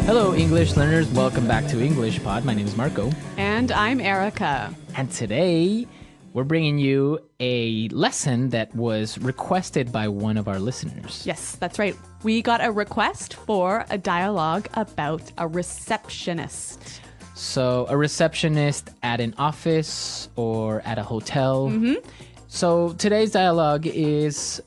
Hello, English learners. Welcome back to English Pod. My name is Marco. And I'm Erica. And today, we're bringing you a lesson that was requested by one of our listeners. Yes, that's right. We got a request for a dialogue about a receptionist. So, a receptionist at an office or at a hotel. So, today's dialogue is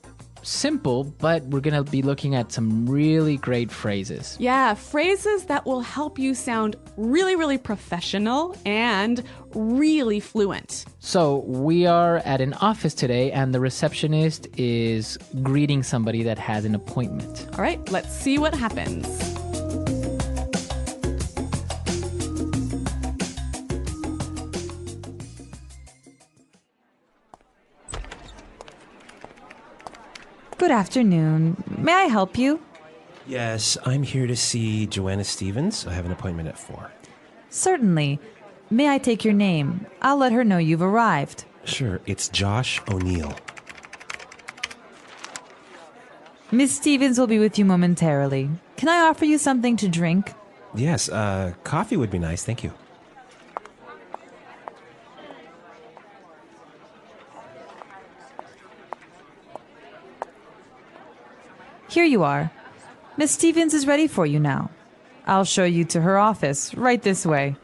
simple, but we're going to be looking at some really great phrases. Yeah, phrases that will help you sound really, really professional and really fluent. So, we are at an office today, and the receptionist is greeting somebody that has an appointment. All right, let's see what happens. Good afternoon. May I help you? Yes, I'm here to see Joanna Stevens. I have an appointment at 4. Certainly. May I take your name? I'll let her know you've arrived. Sure, it's Josh O'Neill. Miss Stevens will be with you momentarily. Can I offer you something to drink? Yes, coffee would be nice, thank you. Here you are. Miss Stevens is ready for you now. I'll show you to her office, right this way.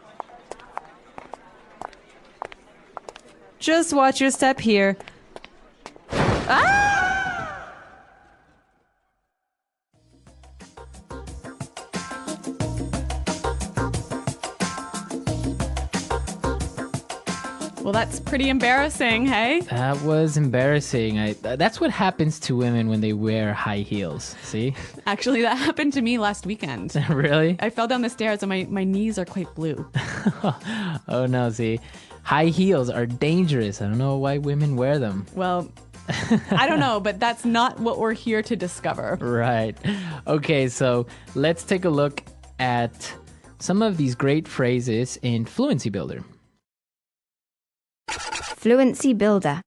Just watch your step here. Well, that's pretty embarrassing, hey? That was embarrassing. That's what happens to women when they wear high heels. See? Actually, that happened to me last weekend. Really? I fell down the stairs and my knees are quite blue. Oh no, see? High heels are dangerous. I don't know why women wear them. Well, I don't know, but that's not what we're here to discover. Right. Okay, so let's take a look at some of these great phrases in Fluency Builder. Fluency Builder.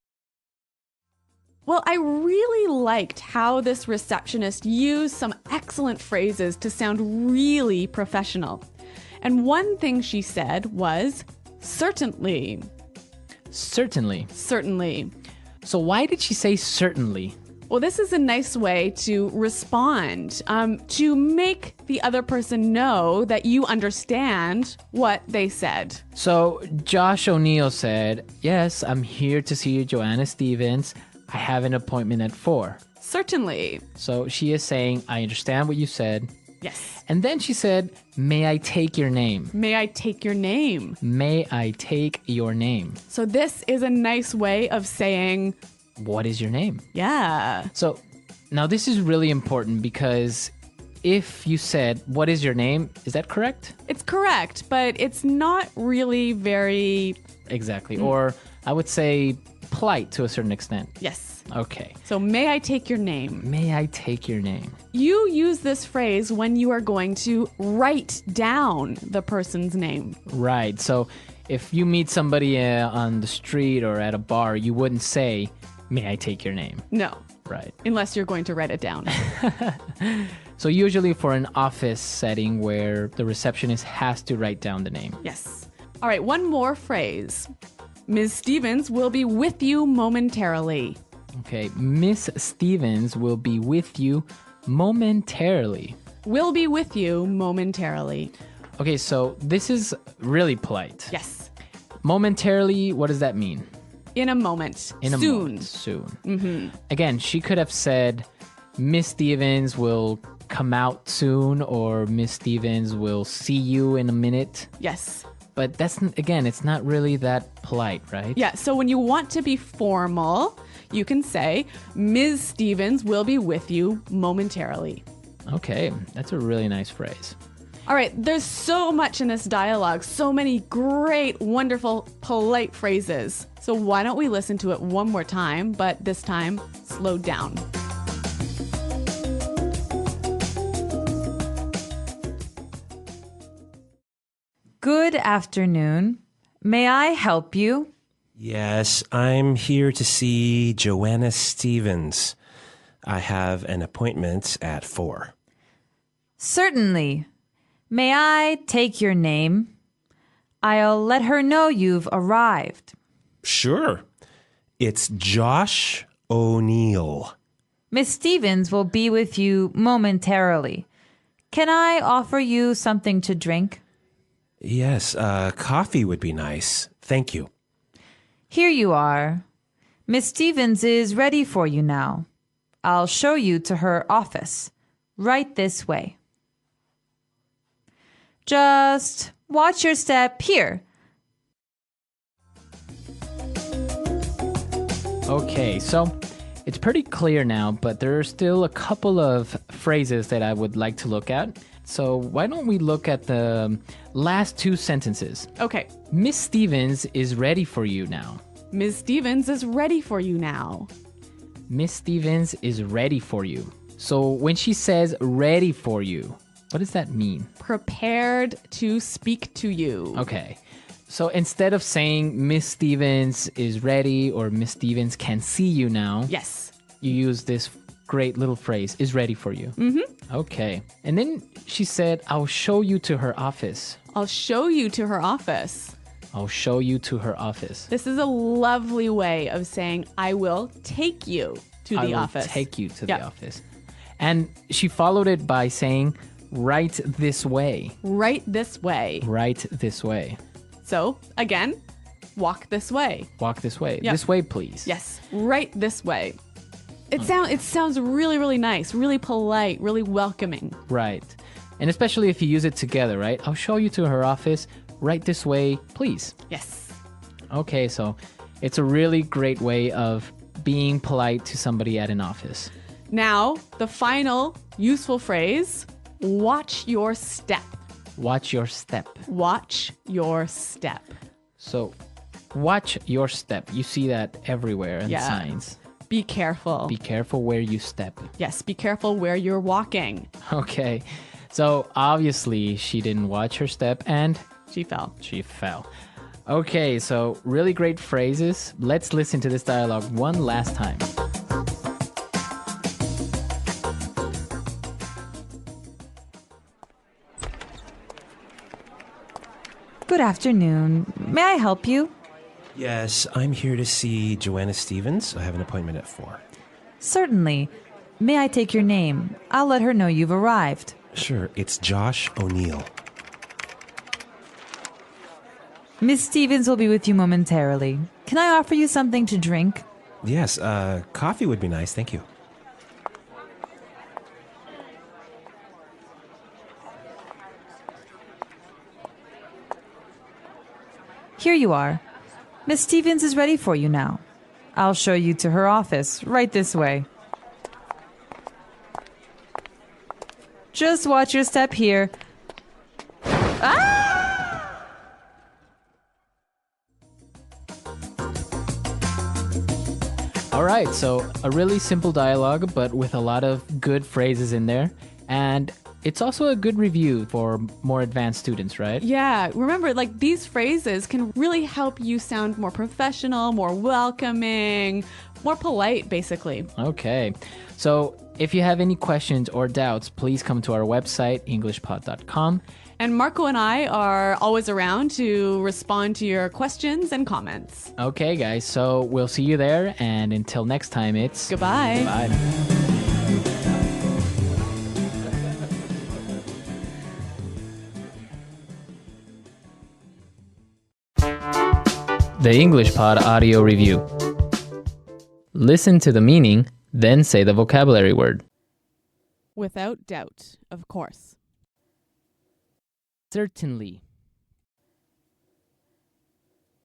Well, I really liked how this receptionist used some excellent phrases to sound really professional. And one thing she said was, certainly. Certainly. Certainly. So why did she say certainly? Well, this is a nice way to respond, to make the other person know that you understand what they said. So Josh O'Neill said, yes, I'm here to see Joanna Stevens. I have an appointment at 4. Certainly. So she is saying, I understand what you said. Yes. And then she said, may I take your name? May I take your name? May I take your name? So this is a nice way of saying, what is your name? yeah. So now this is really important because if you said, what is your name? Is that correct? It's correct, but it's not really very... Exactly. Or I would say polite to a certain extent. Yes. Okay. So may I take your name? May I take your name? You use this phrase when you are going to write down the person's name. Right. So if you meet somebody on the street or at a bar, you wouldn't say, may I take your name? No. Right. Unless you're going to write it down. So usually for an office setting where the receptionist has to write down the name. Yes. All right, one more phrase. Ms. Stevens will be with you momentarily. Okay. Miss Stevens will be with you momentarily. Will be with you momentarily. Okay, so this is really polite. Yes. Momentarily, what does that mean? In a moment. In a Soon. moment. Soon. Again, she could have said, Miss Stevens will come out soon, or Miss Stevens will see you in a minute. Yes. But again, it's not really that polite, right? Yeah, so when you want to be formal, you can say, Ms. Stevens will be with you momentarily. Okay, that's a really nice phrase. All right, there's so much in this dialogue, so many great, wonderful, polite phrases. So why don't we listen to it one more time, but this time, slow down. Good afternoon. May I help you? Yes, I'm here to see Joanna Stevens. I have an appointment at 4. Certainly. May I take your name? I'll let her know you've arrived. Sure. It's Josh O'Neill. Miss Stevens will be with you momentarily. Can I offer you something to drink? Yes, coffee would be nice. Thank you. Here you are. Miss Stevens is ready for you now. I'll show you to her office. Right this way. Just watch your step here. Okay, so it's pretty clear now, but there are still a couple of phrases that I would like to look at. So why don't we look at the last two sentences? Okay. Miss Stevens is ready for you now. Ms. Stevens is ready for you now. Miss Stevens is ready for you. So when she says ready for you, what does that mean? Prepared to speak to you. Okay. So instead of saying Miss Stevens is ready or Miss Stevens can see you now, Yes. you use this great little phrase, is ready for you. Mm-hmm. Okay. And then she said, I'll show you to her office. I'll show you to her office. I'll show you to her office. This is a lovely way of saying, I will take you to the office. I will take you to Yep. the office. And she followed it by saying, right this way. Right this way. Right this way. So, again, walk this way. Walk this way. Yep. This way, please. Yes, right this way. It sounds really, really nice, really polite, really welcoming. Right. And especially if you use it together, right? I'll show you to her office. Right this way, please. Yes. Okay, so it's a really great way of being polite to somebody at an office. Now, the final useful phrase, watch your step. Watch your step. Watch your step. So, watch your step. You see that everywhere in Yeah. signs. Be careful. Be careful where you step. Yes, be careful where you're walking. Okay. So, obviously, she didn't watch her step and She fell. she fell. Okay, so really great phrases. Let's listen to this dialogue one last time. Good afternoon. May I help you? Yes, I'm here to see Joanna Stevens. I have an appointment at 4. Certainly. May I take your name? I'll let her know you've arrived. Sure, it's Josh O'Neill. Miss Stevens will be with you momentarily. Can I offer you something to drink? Yes, coffee would be nice. Thank you. Here you are. Miss Stevens is ready for you now. I'll show you to her office. Right this way. Just watch your step here. All right, so a really simple dialogue, but with a lot of good phrases in there. And it's also a good review for more advanced students, right? Yeah, remember, like these phrases can really help you sound more professional, more welcoming, more polite, basically. Okay. So if you have any questions or doubts, please come to our website, englishpod.com. And Marco and I are always around to respond to your questions and comments. Okay, guys, so we'll see you there. And until next time, it's Goodbye. Bye. The English Pod Audio Review. Listen to the meaning, then say the vocabulary word. Without doubt, of course. Certainly.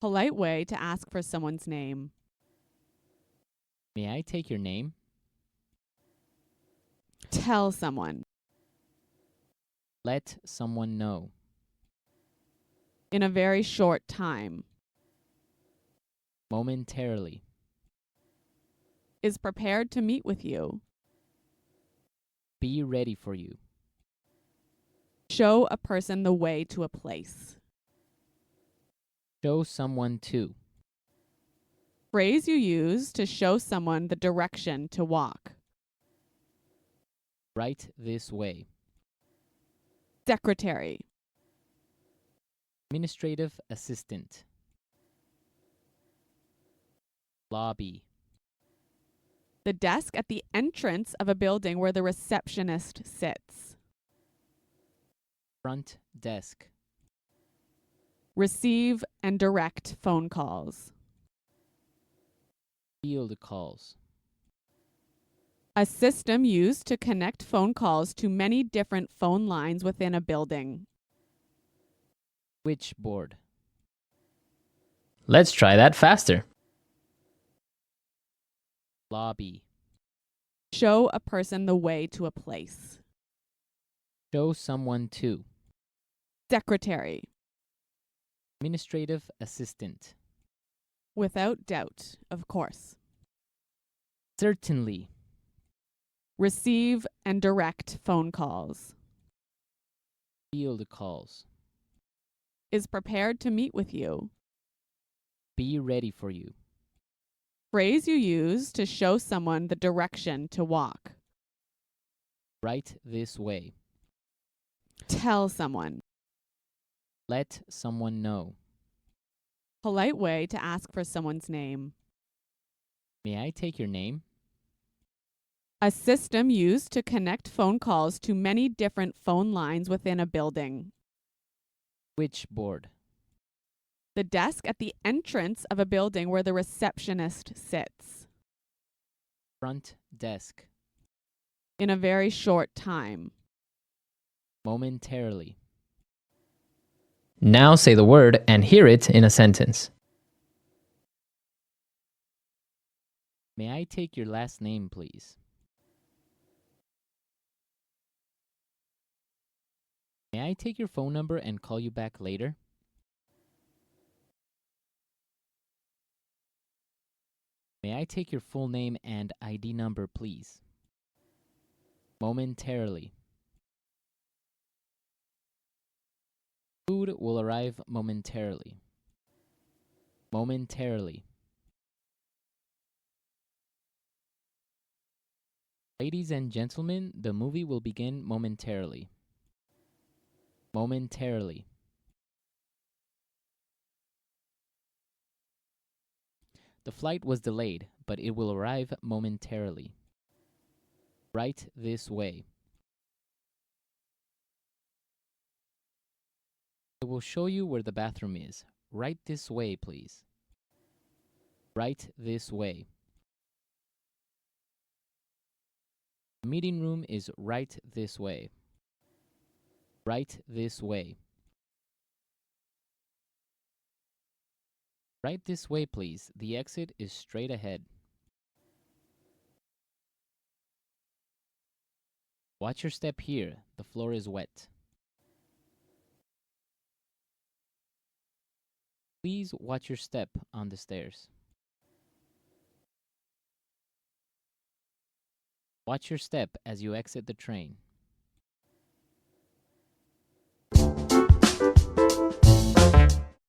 Polite way to ask for someone's name. May I take your name? Tell someone. Let someone know. In a very short time. Momentarily. Is prepared to meet with you. Be ready for you. Show a person the way to a place. Show someone to. Phrase you use to show someone the direction to walk. Right this way. Secretary. Administrative assistant. Lobby. The desk at the entrance of a building where the receptionist sits. Front desk. Receive and direct phone calls. Field calls. A system used to connect phone calls to many different phone lines within a building. Switchboard. Let's try that faster. Lobby. Show a person the way to a place. Show someone to. Secretary. Administrative assistant. Without doubt, of course. Certainly. Receive and direct phone calls. Field calls. Is prepared to meet with you. Be ready for you. Phrase you use to show someone the direction to walk. Right this way. Tell someone. Let someone know. Polite way to ask for someone's name. May I take your name? A system used to connect phone calls to many different phone lines within a building. Switchboard. The desk at the entrance of a building where the receptionist sits. Front desk. In a very short time. Momentarily. Now say the word and hear it in a sentence. May I take your last name, please? May I take your phone number and call you back later? May I take your full name and ID number, please? Momentarily. Food will arrive momentarily. Momentarily. Ladies and gentlemen, the movie will begin momentarily. Momentarily. The flight was delayed, but it will arrive momentarily. Right this way. I will show you where the bathroom is. Right this way, please. Right this way. The meeting room is right this way. Right this way. Right this way, please. The exit is straight ahead. Watch your step here. The floor is wet. Please watch your step on the stairs. Watch your step as you exit the train.